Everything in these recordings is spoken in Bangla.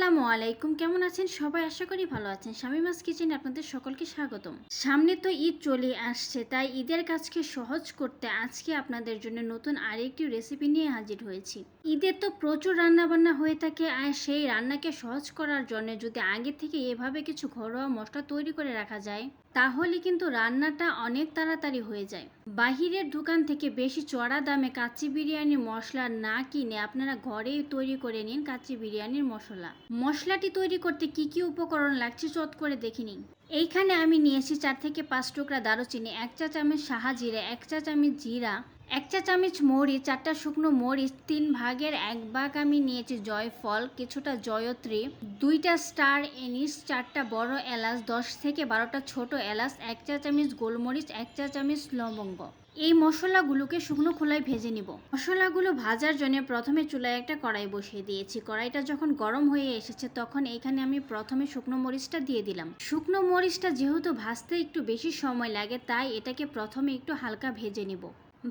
আসসালামু আলাইকুম, কেমন আছেন সবাই? আশা করি ভালো আছেন। শামিমাস কিচেনে আপনাদের সকলকে স্বাগতম। সামনে তো ঈদ চলে আসছে, তাই ঈদের কাজকে সহজ করতে আজকে আপনাদের জন্য নতুন আরেকটি রেসিপি নিয়ে হাজির হয়েছি। ঈদের তো প্রচুর রান্না বান্না হয়ে থাকে, আর সেই রান্নাকে সহজ করার জন্য যদি আগে থেকে এভাবে কিছু ঘরোয়া মশলা তৈরি করে রাখা যায়, তাহলে কিন্তু রান্নাটা অনেক তাড়াতাড়ি হয়ে যায়। বাহিরের দোকান থেকে বেশি চড়া দামে কাচ্চি বিরিয়ানির মশলা না কিনে আপনারা ঘরেই তৈরি করে নিন কাচ্চি বিরিয়ানির মশলা। মশলাটি তৈরি করতে কি কি উপকরণ লাগছে চট করে দেখে নিন। এইখানে আমি নিয়েছি 4 থেকে 5 টুকরা দারুচিনি, 1 চা চামচ সাহা জিরা, 1 চা চামচ জিরা, 1 চা চামচ মরিচ, 4টা শুকনো মরিচ, 3 ভাগের 1 ভাগ আমি নিয়েছি জয়ফল, কিছুটা জয়ত্রী, 2টা স্টার এনিস, 4টা বড় এলাচ, 10 থেকে 12টা ছোট এলাচ, 1 চা চামচ গোলমরিচ, 1 চা চামচ লবঙ্গ। এই মশলাগুলোকে শুকনো খোলায় ভেজে নিব। মশলাগুলো ভাজার জন্য প্রথমে চুলায় একটা কড়াই বসিয়ে দিয়েছি। কড়াইটা যখন গরম হয়ে এসেছে তখন এইখানে আমি প্রথমে শুকনো মরিচটা দিয়ে দিলাম। শুকনো মরিচটা যেহেতু ভাজতে একটু বেশি সময় লাগে, তাই এটাকে প্রথমে একটু হালকা ভেজে নিব।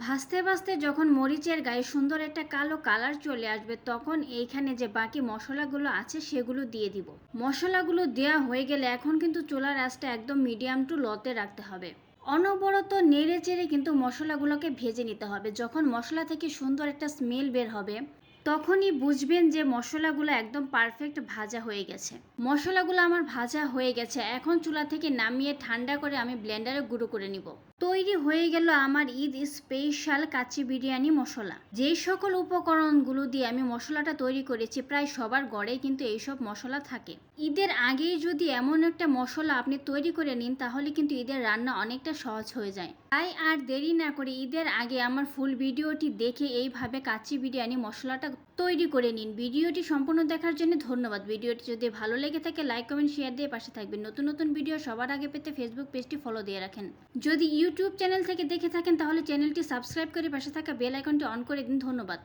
ভাজতে ভাজতে যখন মরিচের গায়ে সুন্দর একটা কালো কালার চলে আসবে, তখন এইখানে যে বাকি মশলাগুলো আছে সেগুলো দিয়ে দিব। মশলাগুলো দেওয়া হয়ে গেলে এখন কিন্তু চুলার আঁচটা একদম মিডিয়াম টু লোতে রাখতে হবে। অনবরত নেড়ে চেড়ে কিন্তু মশলাগুলোকে ভেজে নিতে হবে। যখন মশলা থেকে সুন্দর একটা স্মেল বের হবে, তখনই বুঝবেন যে মশলাগুলো একদম পারফেক্ট ভাজা হয়ে গেছে। মশলাগুলো আমার ভাজা হয়ে গেছে, এখন চুলা থেকে নামিয়ে ঠান্ডা করে আমি ব্লেন্ডারে গুঁড়ো করে নিব। তৈরি হয়ে গেল আমার ঈদ স্পেশাল কাচ্চি বিরিয়ানি মশলা। যেই সকল উপকরণগুলো দিয়ে আমি মশলাটা তৈরি করেছি, প্রায় সবার ঘরেই কিন্তু এইসব মশলা থাকে। ঈদের আগেই যদি এমন একটা মশলা আপনি তৈরি করে নিন, তাহলে কিন্তু ঈদের রান্না অনেকটা সহজ হয়ে যায়। তাই আর দেরি না করে ঈদের আগে আমার ফুল ভিডিওটি দেখে এইভাবে কাচ্চি বিরিয়ানি মশলাটা তৈরি করে নিন। ভিডিওটি সম্পূর্ণ দেখার জন্য ধন্যবাদ। ভিডিওটি যদি ভালো লেগে থাকে লাইক কমেন্ট শেয়ার দিয়ে পাশে থাকবেন। নতুন নতুন ভিডিও সবার আগে পেতে ফেসবুক পেজটি ফলো দিয়ে রাখেন। যদি ইউটিউব চ্যানেল থেকে দেখে থাকেন তাহলে চ্যানেলটি সাবস্ক্রাইব করে পাশে থাকা বেল আইকনটি অন করে দিন। ধন্যবাদ।